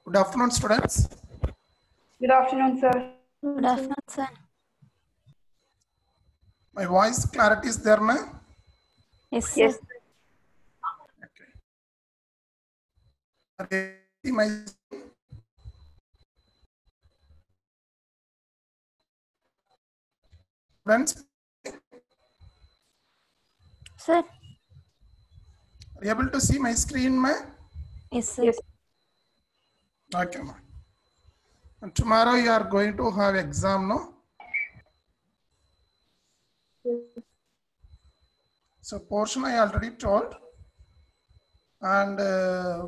Good afternoon, students. Good afternoon, sir. Good afternoon, sir. My voice clarity is there, na? Yes, sir. Yes. Okay. Are you seeing my students? Sir. Are you able to see my screen, ma? Yes, sir. Yes. Okay, ma. And tomorrow you are going to have exam, no? So portion I already told. And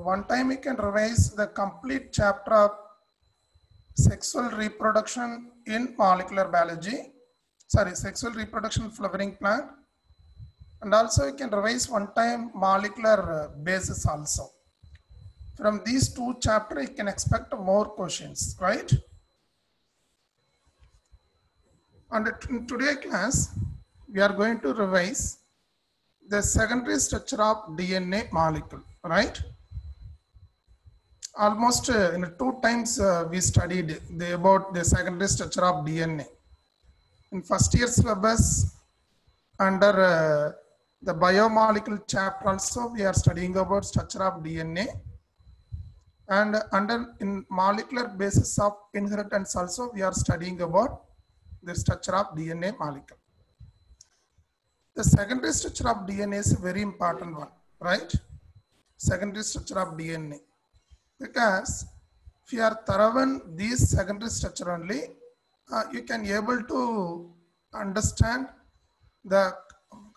one time you can revise the complete chapter of sexual reproduction in molecular biology. Sorry, sexual reproduction in flowering plant. And also you can revise one time molecular basis also. From these two chapters, you can expect more questions, right? And in today's class, we are going to revise the secondary structure of DNA molecule, right? Almost in 2 times we studied about the secondary structure of DNA. In first year syllabus, under the biomolecule chapter also, we are studying about structure of DNA. And under in molecular basis of inheritance also, we are studying about the structure of DNA molecule. The secondary structure of DNA is a very important one, right? Secondary structure of DNA. Because if you are thorough in these secondary structure only, you can able to understand the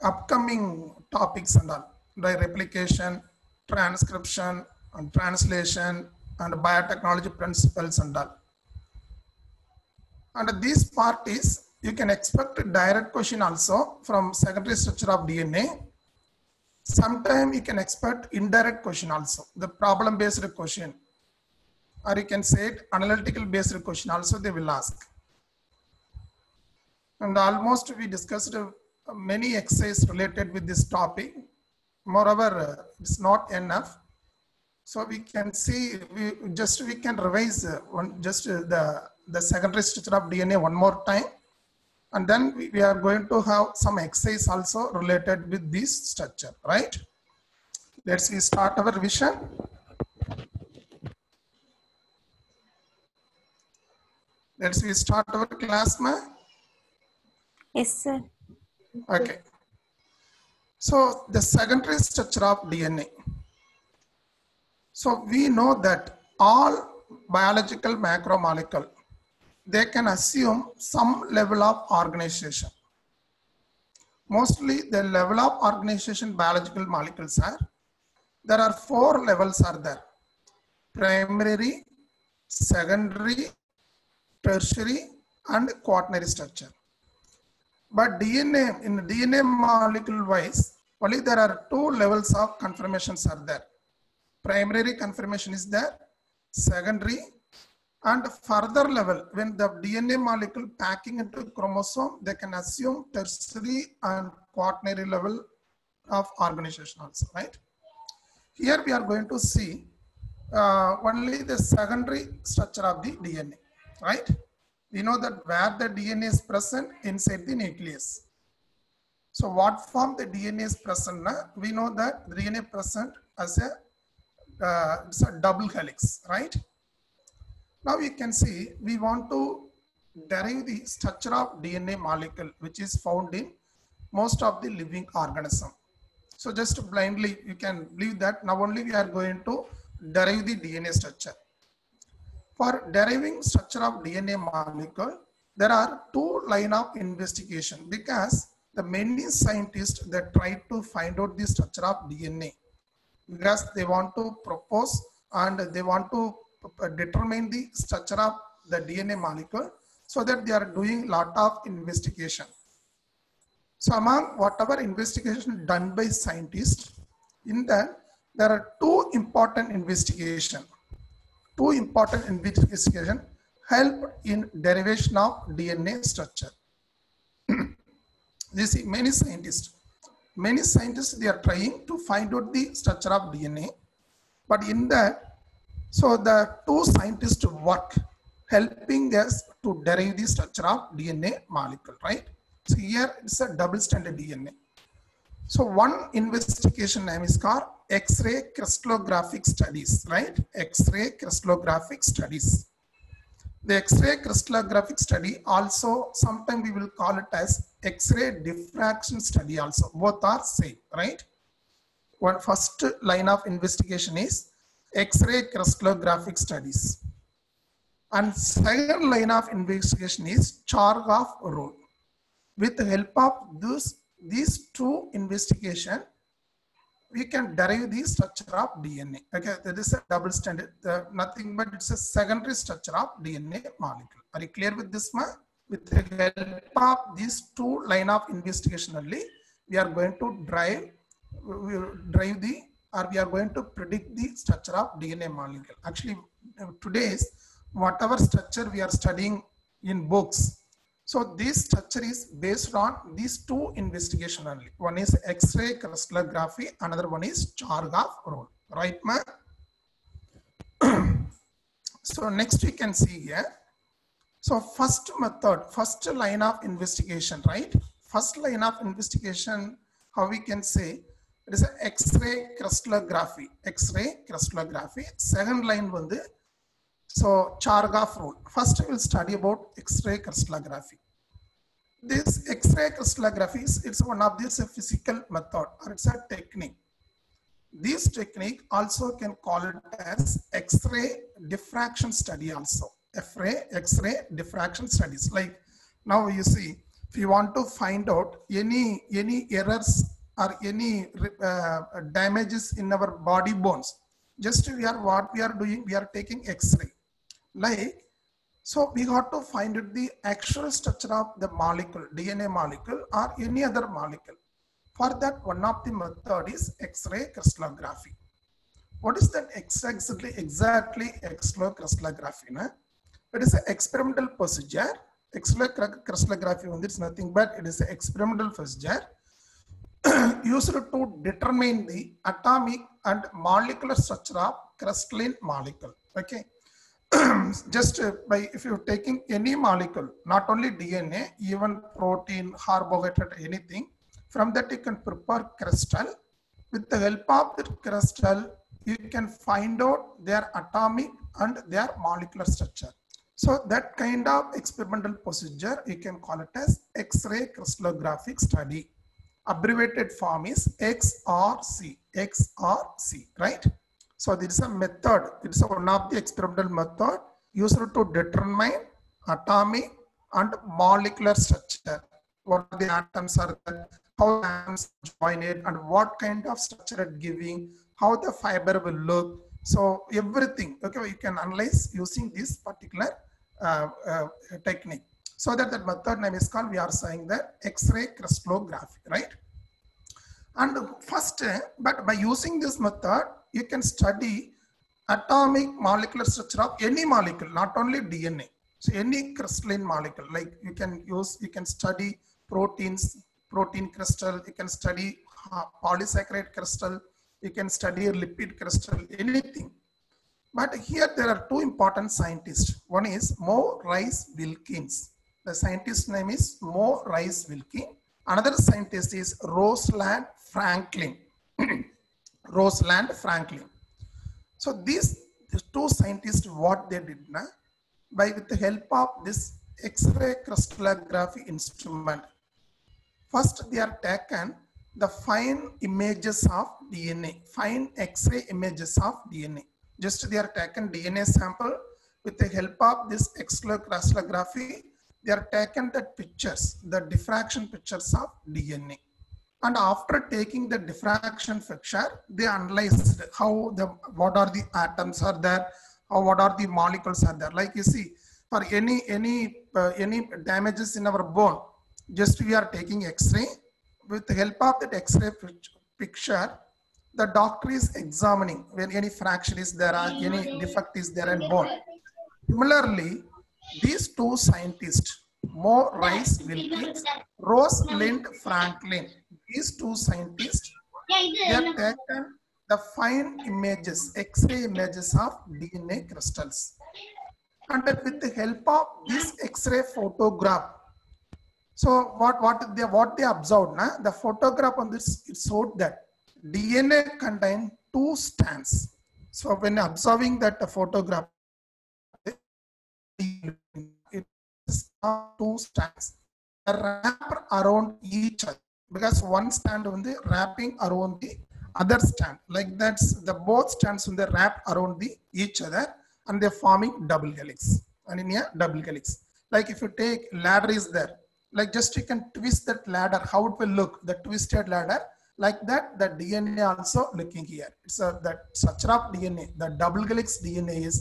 upcoming topics and all, the replication, transcription, and translation, and biotechnology principles and all. And these part is, you can expect a direct question also from secondary structure of DNA. Sometimes you can expect indirect question also, the problem based question, or you can say it analytical based question also they will ask. And almost we discussed many exercises related with this topic. Moreover, it's not enough. So we can see, we can revise the secondary structure of DNA one more time. And then we are going to have some exercise also related with this structure, right? Let's start our revision. Let's start our class, ma. Yes, sir. Okay. So the secondary structure of DNA. So we know that all biological macromolecule, they can assume some level of organization. Mostly the level of organization biological molecules are, there are 4 levels are there. Primary, secondary, tertiary, and quaternary structure. But DNA, in DNA molecule wise, only there are 2 levels of conformations are there. Primary conformation is there, secondary, and further level, when the DNA molecule packing into chromosome, they can assume tertiary and quaternary level of organization also, right? Here we are going to see only the secondary structure of the DNA, right? We know that where the DNA is present inside the nucleus. So what form the DNA is present? We know that the DNA present as it's a double helix, right? Now you can see, we want to derive the structure of DNA molecule, which is found in most of the living organism. So just blindly, you can believe that now only we are going to derive the DNA structure. For deriving structure of DNA molecule, there are 2 lines of investigation, because the many scientists that try to find out the structure of DNA, because they want to propose and they want to determine the structure of the DNA molecule, so that they are doing lot of investigation. So among whatever investigation done by scientists, in that there are 2 important investigation. 2 important investigation help in derivation of DNA structure. You see, many scientists, they are trying to find out the structure of DNA, but in that So the two scientists work helping us to derive the structure of DNA molecule, right? So here it's a double stranded DNA. So one investigation name is called X-ray crystallographic studies, right? X-ray crystallographic studies. The X-ray crystallographic study also, sometimes we will call it as X-ray diffraction study also. Both are same, right? One first line of investigation is X-ray crystallographic studies. And second line of investigation is Chargaff rule. With the help of these two investigation, we can derive the structure of DNA. Okay, that is a double standard. Nothing but it's a secondary structure of DNA molecule. Are you clear with this, ma? With the help of these two line of investigation only, we are going to we are going to predict the structure of DNA molecule. Actually, today's whatever structure we are studying in books, so this structure is based on these two investigation only. One is X-ray crystallography, another one is Chargaff rule, right, ma? So next we can see here. So first method, first line of investigation, right? First line of investigation, how we can say, it is X-ray crystallography. X-ray crystallography. Second line one, so Chargaff rule. First we will study about X-ray crystallography. This X-ray crystallography is it's one of this physical method, or it's a technique. This technique also can call it as X-ray diffraction study also. X-ray diffraction studies. Like now you see, if you want to find out any errors or any damages in our body bones, just what we are doing, we are taking X-ray. Like, so we got to find out the actual structure of the molecule, DNA molecule or any other molecule. For that, one of the method is X-ray crystallography. What is that exactly X-ray crystallography? Na? It is an experimental procedure. X-ray crystallography is nothing but it is an experimental procedure used to determine the atomic and molecular structure of crystalline molecule. Okay. Just by if you're taking any molecule, not only DNA, even protein, carbohydrate, anything, from that you can prepare crystal. With the help of the crystal, you can find out their atomic and their molecular structure. So that kind of experimental procedure, you can call it as X-ray crystallographic study. Abbreviated form is XRC, right? So this is a method. It is one of the experimental method used to determine atomic and molecular structure. What the atoms are, how the atoms join it, and what kind of structure it giving, how the fiber will look. So everything, okay, you can analyze using this particular technique. So that method name is called, we are saying that X-ray crystallography, right? And first, but by using this method, you can study atomic molecular structure of any molecule, not only DNA. So any crystalline molecule, like you can study proteins, protein crystal, you can study polysaccharide crystal, you can study lipid crystal, anything. But here there are two important scientists. One is Mo Rice Wilkins. The scientist name is Mo Rice Wilkins. Another scientist is Rosalind Franklin. Rosalind Franklin. So these two scientists, what they did, with the help of this X-ray crystallography instrument, first they are taken the fine images of DNA, fine X-ray images of DNA. Just they are taken DNA sample with the help of this X-ray crystallography. They are taken the pictures, the diffraction pictures of DNA. And after taking the diffraction picture, they analyzed what are the atoms are there, or what are the molecules are there. Like you see, for any damages in our bone, just we are taking X-ray. With the help of that X-ray picture, the doctor is examining when any fraction is there, or any defect is there in bone. Similarly, these two scientists, Mo Rice Wilkins, Rosalind Franklin, these two scientists, they have taken the fine images, X-ray images of DNA crystals. And with the help of this X-ray photograph, so what they observed, the photograph on this, it showed that DNA contain two strands. So when observing that the photograph, it is two strands wrap around each other, because one strand on the wrapping around the other strand, like that's the both strands on the wrap around the each other, and they're forming double helix. And in a double helix, like if you take ladder is there, like just you can twist that ladder, how it will look, the twisted ladder, like that the DNA also looking here. It's that structure of DNA, the double helix DNA is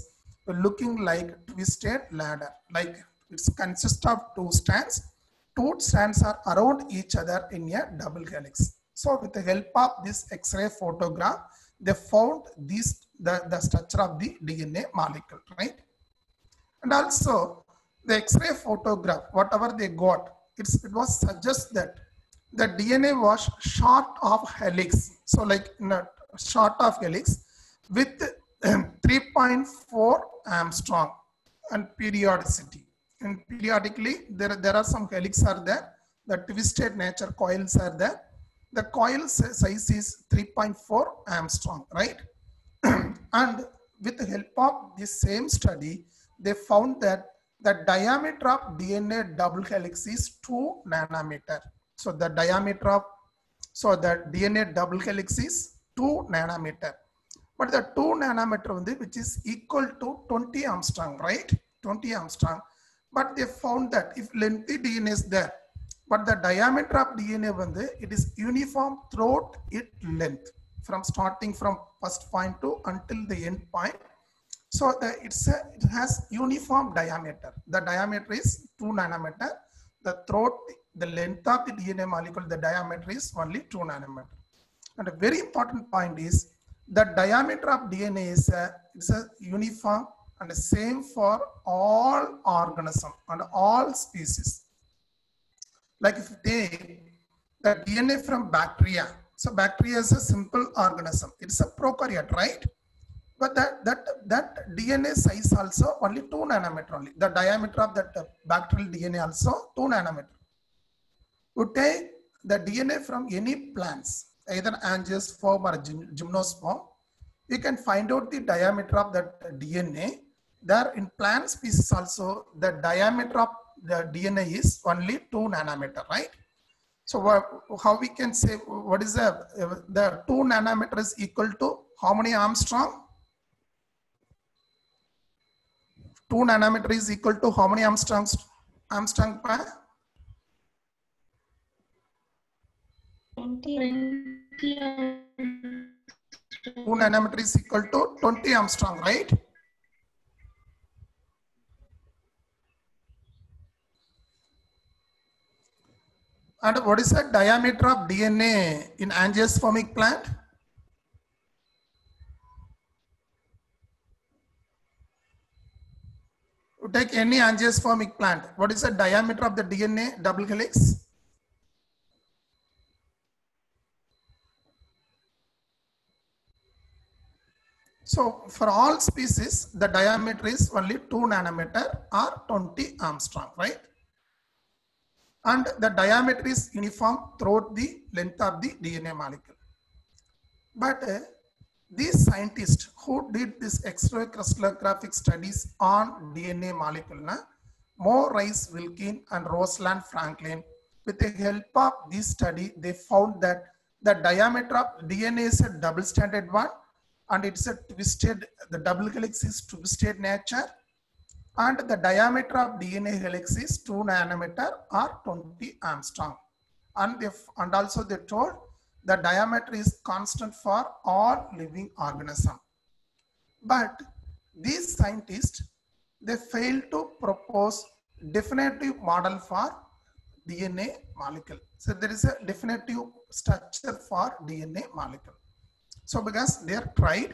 looking like twisted ladder, like it consists of two strands. Two strands are around each other in a double helix. So with the help of this X-ray photograph, they found this the structure of the DNA molecule, right? And also the X-ray photograph, whatever they got, it was suggest that the DNA was short of helix. So like short of helix with 3.4 Armstrong and periodicity. And periodically there are some helix are there, the twisted nature coils are there. The coil size is 3.4 Armstrong, right? And with the help of this same study, they found that the diameter of DNA double helix is 2 nanometer. So the diameter of, so the DNA double helix is 2 nanometer. But the 2 nanometer, which is equal to 20 Armstrong, right? 20 Armstrong. But they found that if lengthy DNA is there, but the diameter of DNA, it is uniform throughout its length, from starting from first point to until the end point. So it has uniform diameter. The diameter is 2 nanometer. The throughout the length of the DNA molecule, the diameter is only 2 nanometer. And a very important point is the diameter of DNA is a uniform and the same for all organisms and all species. Like if you take the DNA from bacteria, so bacteria is a simple organism. It's a prokaryote, right? But that DNA size also only 2 nanometer only. The diameter of that bacterial DNA also 2 nanometer. You take the DNA from any plants, either angiosperm or gymnosperm, you can find out the diameter of that DNA. There in plant species also, the diameter of the DNA is only 2 nanometer, right? So how we can say, what is the 2 nanometer is equal to how many Armstrong? 2 nanometer is equal to how many Armstrong per? 20. 2 nanometer is equal to 20 Armstrong, right? And what is the diameter of DNA in angiospermic plant? You take any angiospermic plant. What is the diameter of the DNA double helix? So for all species, the diameter is only 2 nanometer or 20 Armstrong, right? And the diameter is uniform throughout the length of the DNA molecule. But these scientists who did this X-ray crystallographic studies on DNA molecule, Rice, Wilkin and Rosalind Franklin, with the help of this study, they found that the diameter of DNA is a double-stranded one, and it's a twisted, the double helix is twisted nature, and the diameter of DNA helix is 2 nanometer or 20 Armstrong. And also they told the diameter is constant for all living organisms. But these scientists, they failed to propose definitive model for DNA molecule. So there is a definitive structure for DNA molecule. So because they are tried,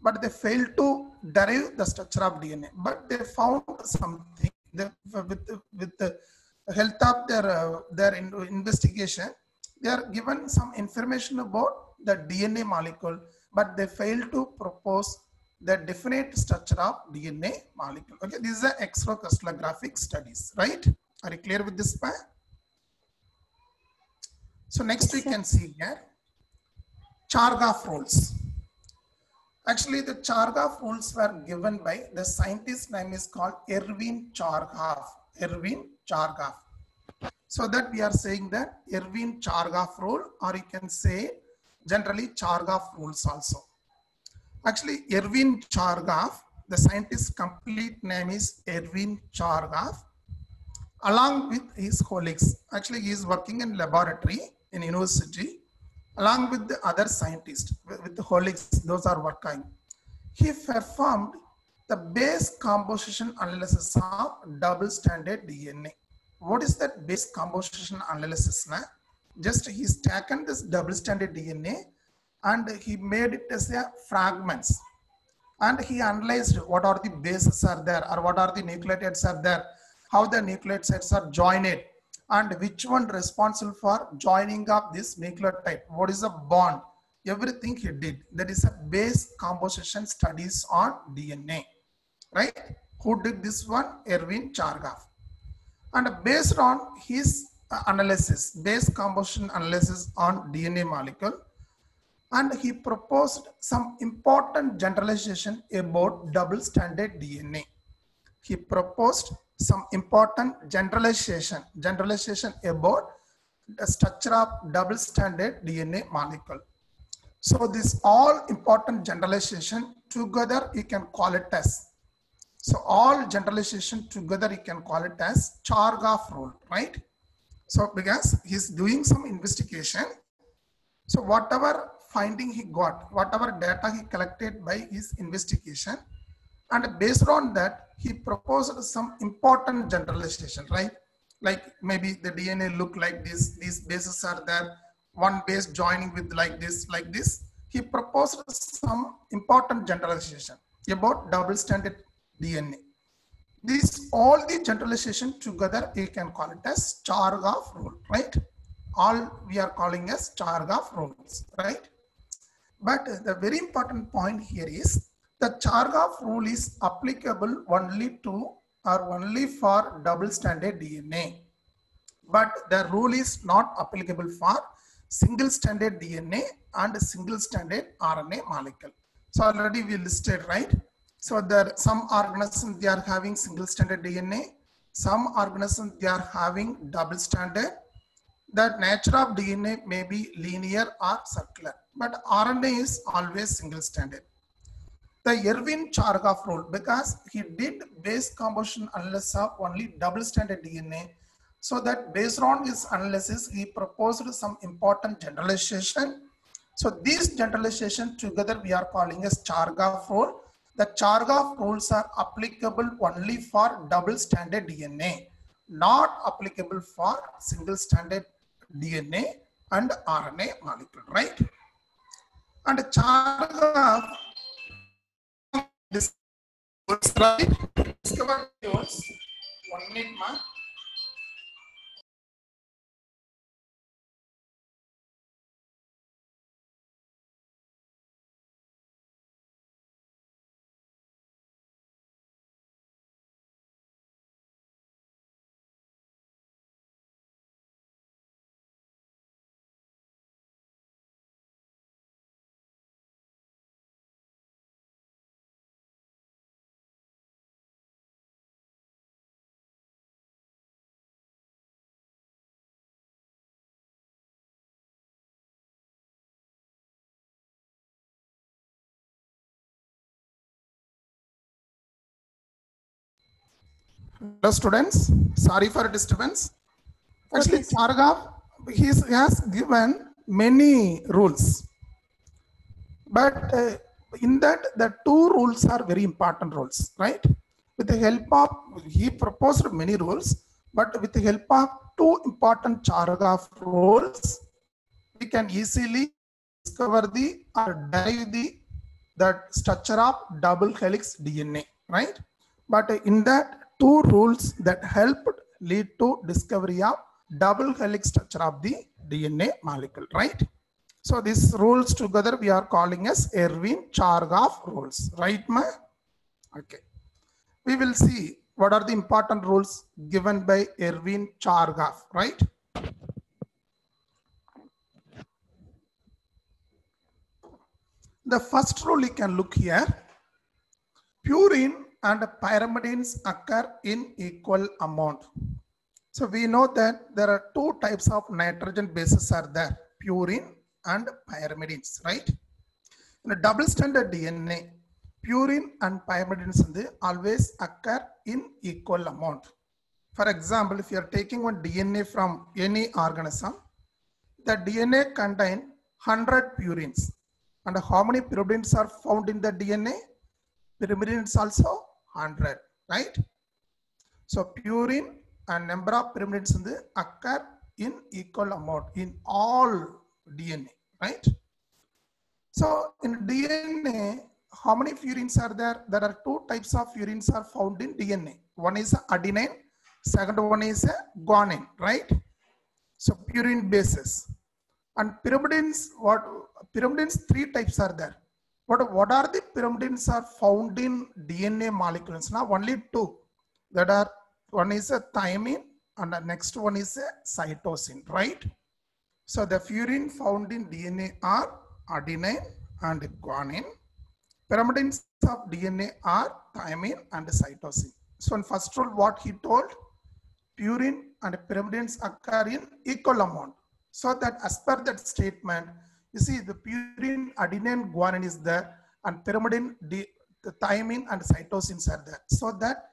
but they failed to derive the structure of DNA. But they found something with the help of their investigation. They are given some information about the DNA molecule, but they failed to propose the definite structure of DNA molecule. Okay, these are extracrystallographic studies, right? Are you clear with this part? So next we can see here Chargaff rules. Actually, the Chargaff rules were given by the scientist name is called Erwin Chargaff. Erwin Chargaff. So that we are saying that Erwin Chargaff rule, or you can say generally Chargaff rules also. Actually, Erwin Chargaff, the scientist's complete name is Erwin Chargaff, along with his colleagues. Actually, he is working in laboratory in university, along with the other scientists, with the colleagues, those are working. He performed the base composition analysis of double stranded DNA. What is that base composition analysis? Just he's taken this double stranded DNA and he made it as a fragments. And he analyzed what are the bases are there, or what are the nucleotides are there, how the nucleotides are joined, and which one responsible for joining up this nucleotide, what is the bond, everything he did. That is a base composition studies on DNA, right? Who did this one? Erwin Chargaff. And based on his analysis, base composition analysis on DNA molecule, and he proposed some important generalization about double stranded DNA. He proposed some important generalization about the structure of double stranded DNA molecule. So this all important generalization together you can call it as, so all generalization together you can call it as Chargaff rule, right? So because he's doing some investigation, so whatever finding he got, whatever data he collected by his investigation, and based on that, he proposed some important generalization, right? Like maybe the DNA look like this, these bases are there, one base joining with like this. He proposed some important generalization about double stranded DNA. These all the generalization together, you can call it as Chargaff rule, right? All we are calling as Chargaff rules, right? But the very important point here is the Chargaff rule is applicable only to or only for double stranded DNA. But the rule is not applicable for single stranded DNA and single stranded RNA molecule. So already we listed, right? So there some organisms they are having single stranded DNA, some organisms they are having double stranded. The nature of DNA may be linear or circular, but RNA is always single stranded. The Erwin Chargaff rule, because he did base composition analysis of only double stranded DNA, so that based on his analysis, he proposed some important generalization. So these generalization together we are calling as Chargaff rule. The Chargaff rules are applicable only for double stranded DNA, not applicable for single stranded DNA and RNA molecule, right? And Chargaff discovered 1 minute, man. Hello students, sorry for disturbance. Actually, Chargaff he has given many rules, but in that the two rules are very important rules, right? With the help of, he proposed many rules, but with the help of two important Chargaff rules, we can easily discover the or derive the structure of double helix DNA, right? But in that two rules that helped lead to discovery of double helix structure of the DNA molecule, right? So these rules together we are calling as Erwin-Chargaff rules, right, ma? Okay. We will see what are the important rules given by Erwin-Chargaff, right? The first rule you can look here. Purine and pyrimidines occur in equal amount. So we know that there are two types of nitrogen bases are there, purine and pyrimidines, right? In a double stranded DNA, purine and pyrimidines always occur in equal amount. For example, if you are taking one DNA from any organism, the DNA contains 100 purines. And how many pyrimidines are found in the DNA? Pyrimidines also 100, right? So purine and number of pyrimidines occur in equal amount in all DNA, right? So in DNA, how many purines are there? There are two types of purines are found in DNA. One is adenine, second one is guanine, right? So purine bases. And pyrimidines, pyrimidines, three types are there. What are the pyrimidines are found in DNA molecules? Now only two. That are, one is a thymine and the next one is a cytosine, right? So the purine found in DNA are adenine and guanine. Pyrimidines of DNA are thymine and cytosine. So in first rule, what he told, purine and pyrimidines occur in equal amount. So that as per that statement, you see the purine, adenine, guanine is there, and pyrimidine, the thymine and cytosines are there. So that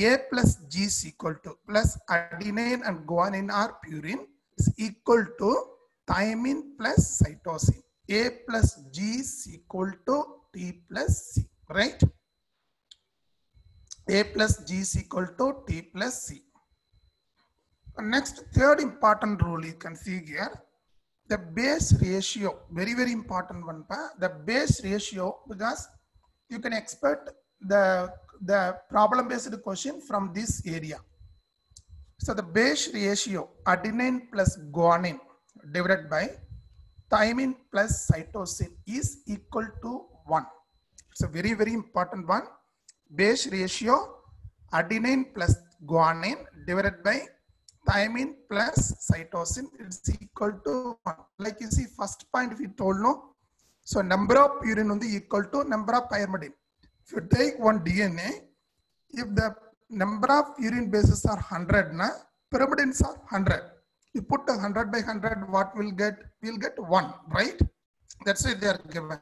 A plus G is equal to, plus adenine and guanine are purine is equal to thymine plus cytosine. A plus G is equal to T plus C, right? A plus G is equal to T plus C. Next, third important rule you can see here, the base ratio, very, very important one. The base ratio, because you can expect the problem-based question from this area. So the base ratio, adenine plus guanine divided by thymine plus cytosine is equal to 1. It's a very, very important one. Base ratio, adenine plus guanine divided by thymine plus cytosine, it's equal to 1. Like you see, first point we told no. So number of purine on the equal to number of pyrimidine. If you take one DNA, if the number of purine bases are 100, pyrimidines are 100. You put 100 by 100, what we'll get? We'll get 1, right? That's why they are given.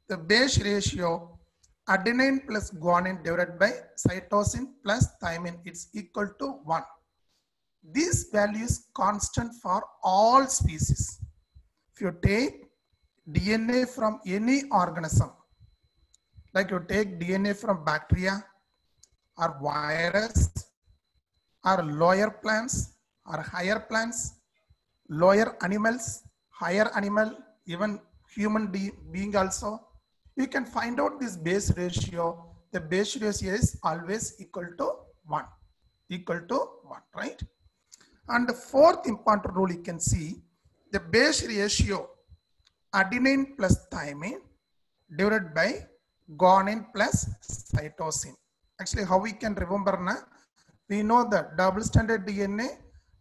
The base ratio, adenine plus guanine divided by cytosine plus thymine, it's equal to 1. This value is constant for all species. If you take DNA from any organism, like you take DNA from bacteria or virus or lower plants or higher plants, lower animals, higher animal, even human being also, you can find out this base ratio. The base ratio is always equal to 1, right? And the fourth important rule you can see, the base ratio, adenine plus thymine divided by guanine plus cytosine. Actually, how we can remember na? We know that double stranded DNA,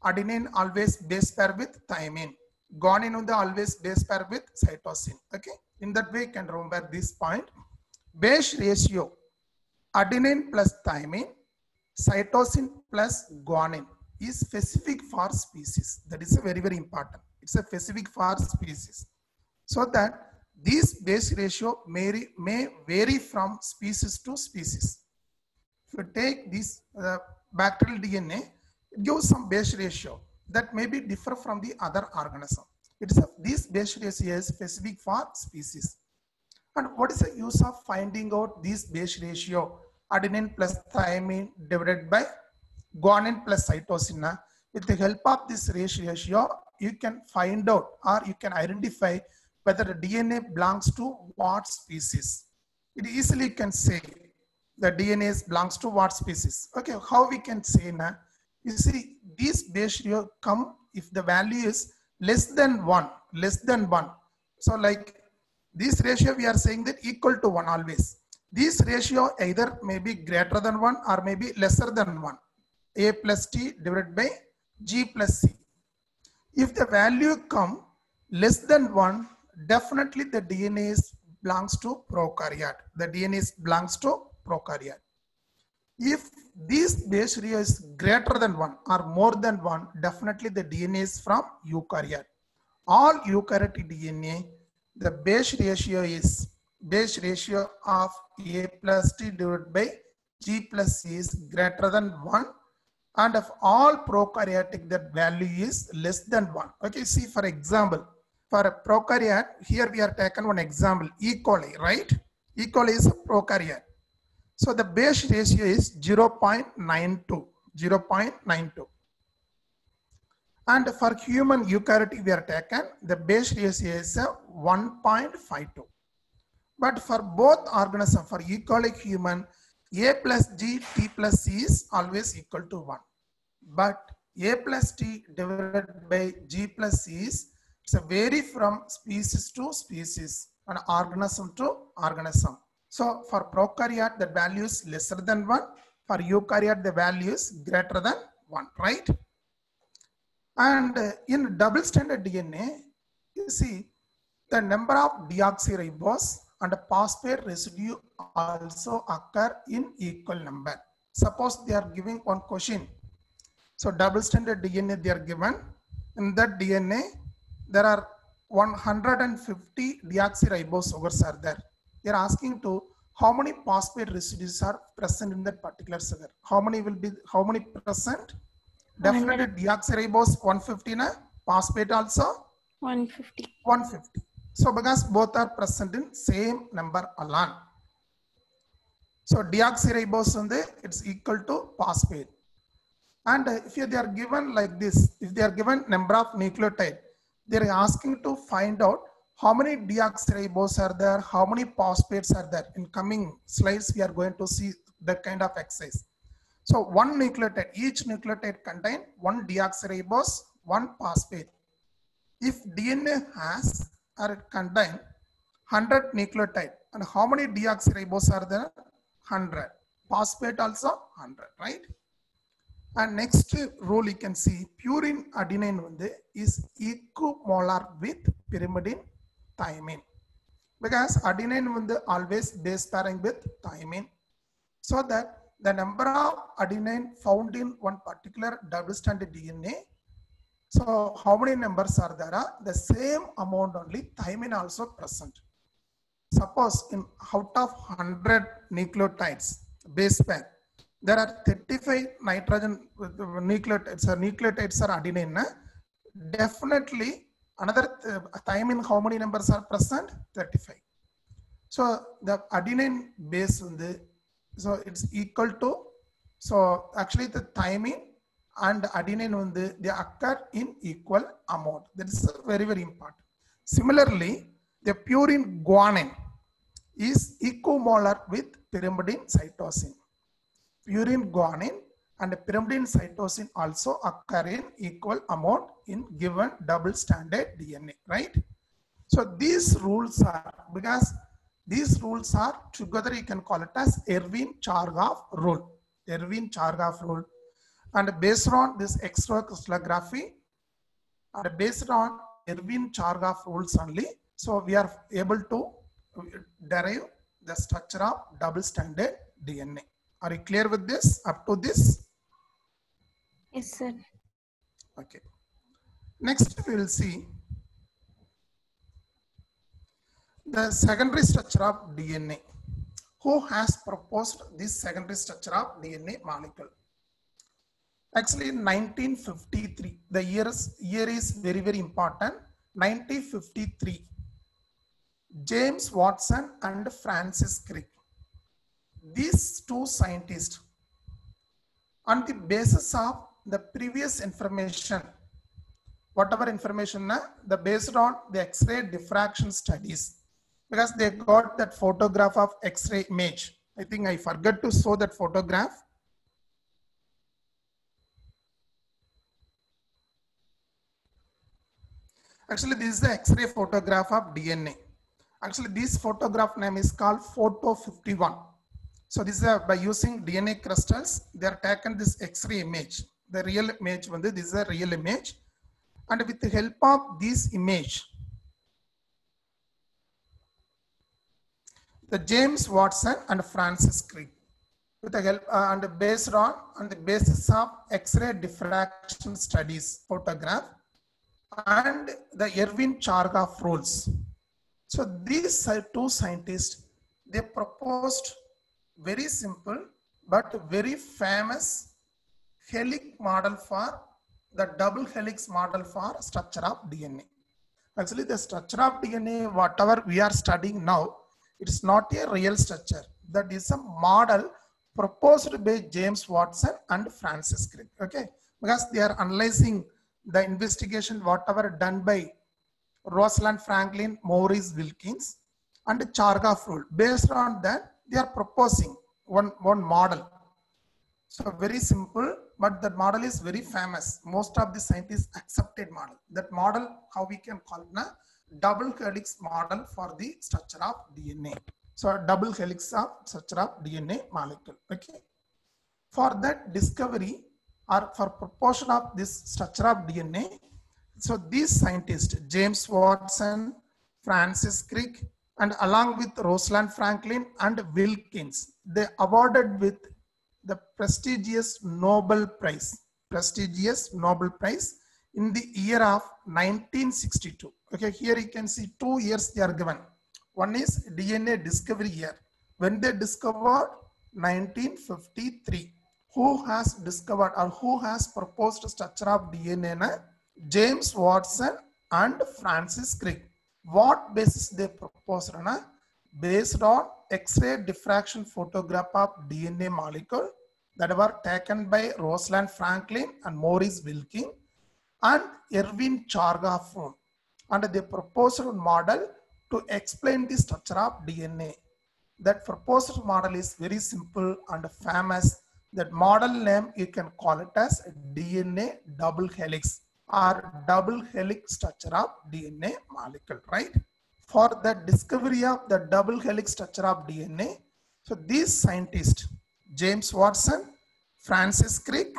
adenine always base pair with thymine. Guanine on the always base pair with cytosine. Okay, in that way you can remember this point. Base ratio, adenine plus thymine, cytosine plus guanine is specific for species. That is a very, very important. It's a specific for species. So that this base ratio may vary from species to species. If you take this bacterial DNA, it gives some base ratio that may be differ from the other organism. This base ratio is specific for species. And what is the use of finding out this base ratio, adenine plus thymine divided by guanine plus cytosine? With the help of this ratio, you can find out or you can identify whether the DNA belongs to what species. It easily can say the DNA belongs to what species. Okay, how we can say now? You see, this base ratio come if the value is less than 1, So like this ratio, we are saying that equal to 1 always. This ratio either may be greater than 1 or may be lesser than 1. A plus T divided by G plus C. If the value come less than 1, definitely the DNA belongs to prokaryote. The DNA belongs to prokaryote. If this base ratio is greater than 1 or more than 1, definitely the DNA is from eukaryote. All eukaryotic DNA, the base ratio of A plus T divided by G plus C is greater than 1, and of all prokaryotic, that value is less than 1. Okay, see, for example, for a prokaryote, here we are taken one example, E. coli, right? E. coli is a prokaryote. So the base ratio is 0.92, 0.92. And for human eukaryotic, we are taken, the base ratio is 1.52. But for both organisms, for E. coli human, A plus G, T plus C is always equal to 1. But A plus T divided by G plus C is, it's a vary from species to species and organism to organism. So for prokaryote, the value is lesser than 1. For eukaryote, the value is greater than 1, right? And in double stranded DNA, you see the number of deoxyribose and phosphate residue also occur in equal number. Suppose they are giving one question. So double stranded DNA they are given. In that DNA, there are 150 deoxyribose sugars are there. They are asking to how many phosphate residues are present in that particular sugar. How many present? Definitely deoxyribose 150 na, phosphate also 150. 150. So because both are present in same number alone. So deoxyribose it's equal to phosphate. And if they are given like this, if they are given number of nucleotide, they are asking to find out how many deoxyribose are there, how many phosphates are there. In coming slides, we are going to see that kind of exercise. So one nucleotide, each nucleotide contain one deoxyribose, one phosphate. If DNA has or it contain 100 nucleotide, and how many deoxyribose are there? 100. Phosphate also 100, right? And next rule you can see, purine adenine is equimolar with pyrimidine thymine. Because adenine always base pairing with thymine. So that the number of adenine found in one particular double stranded DNA, so how many numbers are there? The same amount only thymine also present. Suppose in out of 100 nucleotides base pair, there are 35 nitrogen nucleotides are adenine. Definitely another thymine, how many numbers are present? 35. So the adenine base so it's equal to, so actually the thymine and adenine they occur in equal amount. That is very, very important. Similarly, the purine guanine is equimolar with pyrimidine cytosine. Purine guanine and pyrimidine cytosine also occur in equal amount in given double stranded DNA, right? So these rules are, because these rules are together, you can call it as Erwin-Chargaff rule. Erwin-Chargaff rule. And based on this X-ray crystallography and based on Erwin-Chargaff rules only, so we are able to derive the structure of double stranded DNA. Are you clear with this up to this? Yes, sir. Okay. Next we will see the secondary structure of DNA. Who has proposed this secondary structure of DNA molecule? Actually, in 1953, the year is very, very important. 1953, James Watson and Francis Crick. These two scientists, on the basis of the previous information, whatever information, the based on the X-ray diffraction studies, because they got that photograph of X-ray image. I think I forgot to show that photograph. Actually, this is the X-ray photograph of DNA. Actually, this photograph name is called Photo 51. So this is by using DNA crystals, they are taken this X-ray image. The real image, this is a real image. And with the help of this image, the James Watson and Francis Crick, with the help and based on the basis of X-ray diffraction studies photograph and the Erwin Chargaff rules. So these two scientists, they proposed very simple but very famous helix model for the double helix model for structure of DNA. Actually, the structure of DNA, whatever we are studying now, it is not a real structure. That is a model proposed by James Watson and Francis Crick. Okay, because they are analyzing the investigation whatever done by Rosalind Franklin, Maurice Wilkins, and Chargaff rule. Based on that, they are proposing one model. So very simple, but that model is very famous. Most of the scientists accepted model. That model, how we can call it a double helix model for the structure of DNA. So a double helix of structure of DNA molecule. Okay. For that discovery or for proportion of this structure of DNA, so these scientists, James Watson, Francis Crick, and along with Rosalind Franklin and Wilkins, they awarded with the prestigious Nobel Prize in the year of 1962. Okay, here you can see 2 years they are given. One is DNA discovery year. When they discovered 1953. Who has discovered or who has proposed structure of DNA? James Watson and Francis Crick. What basis they proposed? Based on X-ray diffraction photograph of DNA molecule that were taken by Rosalind Franklin and Maurice Wilkins and Erwin Chargaff. And they proposed a model to explain the structure of DNA. That proposed model is very simple and famous. That model name you can call it as DNA double helix or double helix structure of DNA molecule, right? For the discovery of the double helix structure of DNA, so these scientists, James Watson, Francis Crick,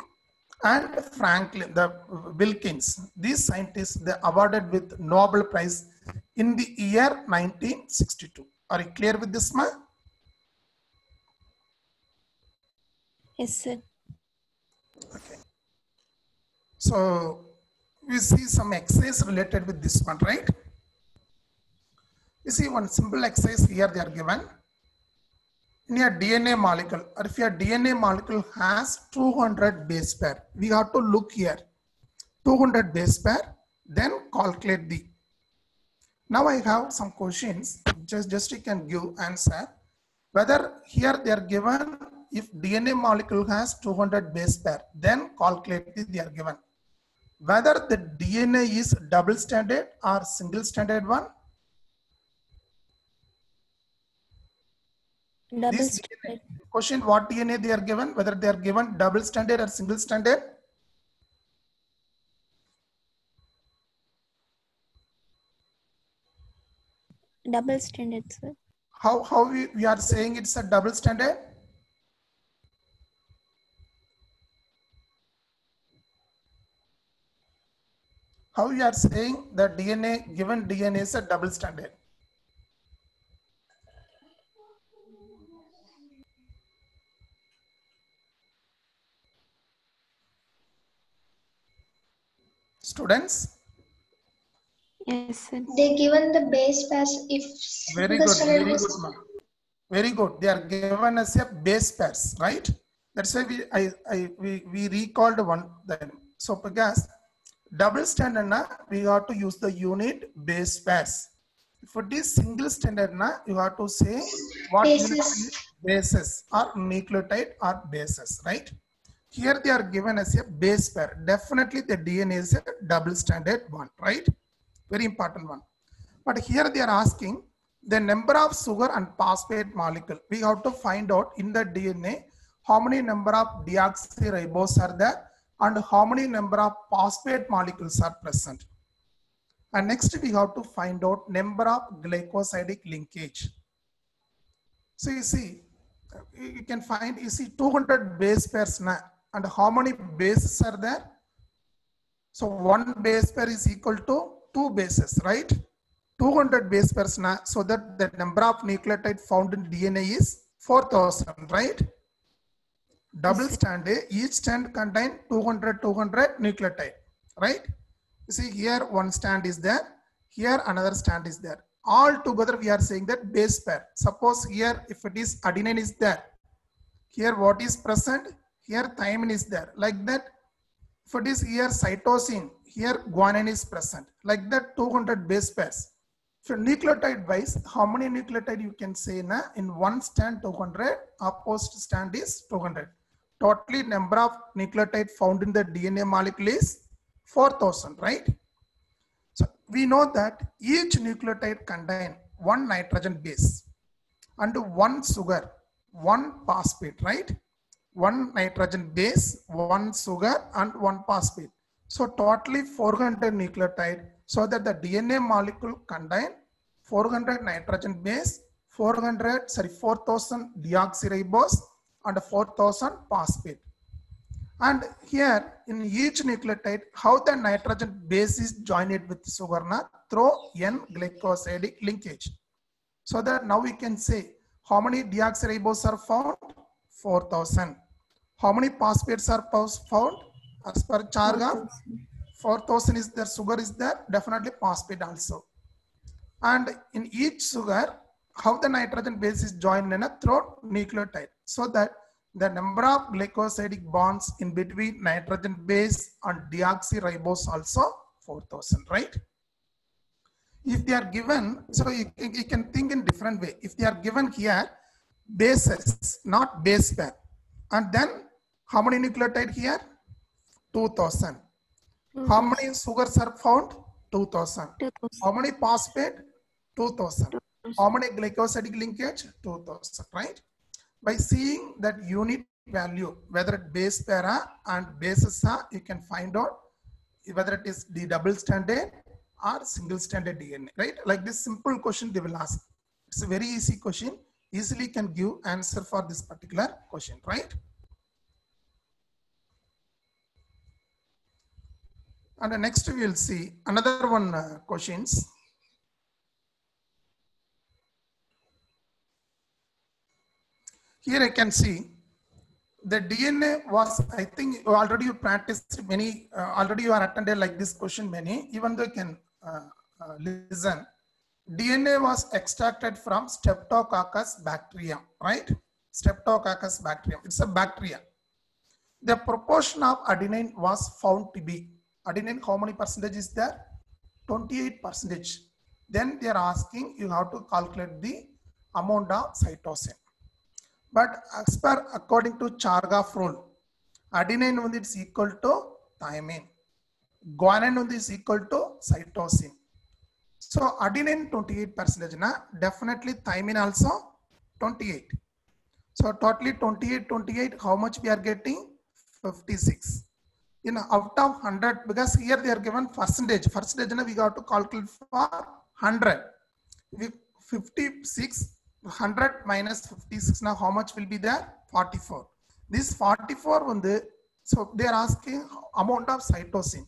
and Franklin, the Wilkins, these scientists, they awarded with Nobel Prize in the year 1962. Are you clear with this, ma? Yes, sir. Okay. So we see some exercise related with this one, right? You see one simple exercise here they are given. In your DNA molecule, or if your DNA molecule has 200 base pair, we have to look here. 200 base pair, then calculate the. Now I have some questions, just you can give answer. Whether here they are given, if DNA molecule has 200 base pair, then calculate the, they are given. Whether the DNA is double stranded or single stranded one. Double stranded. Question, what DNA they are given, whether they are given double stranded or single stranded. Double stranded, sir. How we are saying it's a double stranded? How we are saying the DNA, given DNA is a double stranded? Students? Yes, sir. They given the base pairs if Very good, very good, ma'am. Very good. They are given as a base pairs, right? That's why we recalled one then. So because double stranded, we have to use the unit base pairs. If it is single stranded, you have to say what bases. Bases or nucleotide or bases, right? Here they are given as a base pair. Definitely the DNA is a double stranded one, right? Very important one. But here they are asking the number of sugar and phosphate molecule. We have to find out in the DNA how many number of deoxyribose are there and how many number of phosphate molecules are present. And next we have to find out number of glycosidic linkage. So you see, you can find, you see 200 base pairs now, and how many bases are there? So one base pair is equal to two bases, right? 200 base pairs now, so that the number of nucleotide found in DNA is 4000, right? Double strand, each strand contain 200 nucleotide, right? You see here one strand is there, here another strand is there. All together we are saying that base pair. Suppose here if it is adenine is there, here what is present? Here thymine is there. Like that, if it is here cytosine, here guanine is present. Like that 200 base pairs. So nucleotide wise, how many nucleotide you can say na? In one strand 200, opposite strand is 200. Totally number of nucleotide found in the DNA molecule is 4000, right? So we know that each nucleotide contain one nitrogen base and one sugar, one phosphate, right? One nitrogen base, one sugar and one phosphate. So totally 400 nucleotide, so that the DNA molecule contain 400 nitrogen base, 4000 deoxyribose and 4000 phosphate. And here in each nucleotide, how the nitrogen base is joined with sugar na through N-glycosidic linkage. So that now we can say how many deoxyribose are found? 4000. How many phosphates are found? As per Chargaff, 4000 is there, sugar is there, definitely phosphate also. And in each sugar, how the nitrogen base is joined in a through nucleotide, so that the number of glycosidic bonds in between nitrogen base and deoxyribose also 4000, right? If they are given, so you can think in different way. If they are given here bases, not base pair, and then how many nucleotide here? 2000. How many sugars are found? 2000. How many phosphate? 2000. How many glycosidic linkage? 2000, right? By seeing that unit value, whether it base pair and bases, you can find out whether it is the double stranded or single stranded DNA, right? Like this simple question they will ask. It's a very easy question, easily can give answer for this particular question, right? And next we will see another one questions. Here I can see the DNA was, I think already you practiced many, already you are attended like this question many, even though you can listen. DNA was extracted from Streptococcus bacteria, right? Streptococcus bacterium, it's a bacteria. The proportion of adenine was found to be, adenine how many percentage is there? 28%. Then they are asking you have to calculate the amount of cytosine. But as per according to Chargaff rule, adenine is equal to thymine, guanine is equal to cytosine. So adenine 28%, na definitely thymine also 28. So totally 28, how much we are getting? 56. You know, out of 100, because here they are given percentage na we got to calculate for 100. 56, 100 minus 56, now how much will be there? 44. This 44 on the, so they are asking amount of cytosine.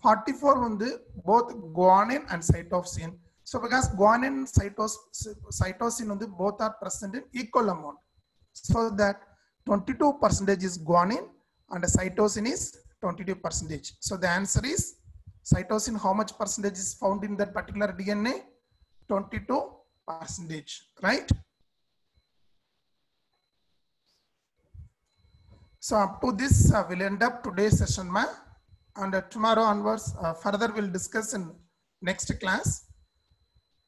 44 on the both guanine and cytosine. So because guanine and cytosine on the both are present in equal amount. So that 22% is guanine and cytosine is 22%. So the answer is cytosine, how much percentage is found in that particular DNA? 22%, right? So up to this, we'll end up today's session, ma. And tomorrow onwards, further we'll discuss in next class.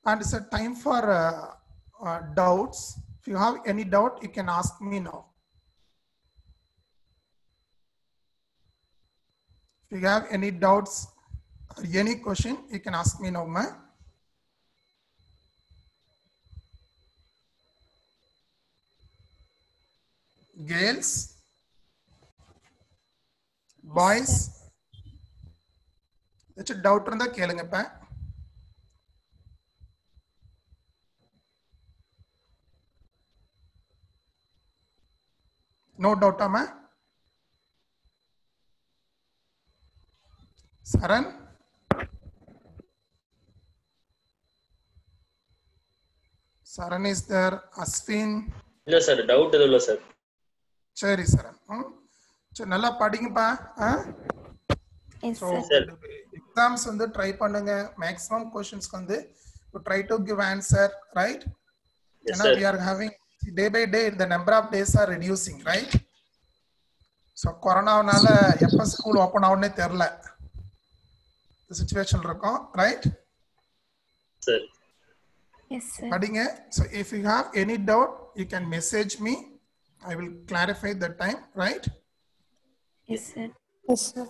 And it's a time for doubts. If you have any doubt, you can ask me now. If you have any doubts or any question, you can ask me now, ma. Girls, boys, that's a doubt on the kelengappa. No doubt, ma? Saran? Saran is there. Aswin. இல்ல sir doubt எதுவும் இல்லை sir. சரி சரண். சரி நல்லா படிங்கப்பா. Yes, So sir. exams வந்து try பண்ணுங்க. Maximum questions வந்து you try to give answer, right? Yes, Now sir. we are having day by day the number of days are reducing, right? So கொரோனானால எப்ப school open ஆகும்னே தெரியல. The situation இருக்கும், right? Sir. Yes, sir. படிங்க. So if you have any doubt, you can message me. I will clarify the time, right? Yes, sir. Yes, sir.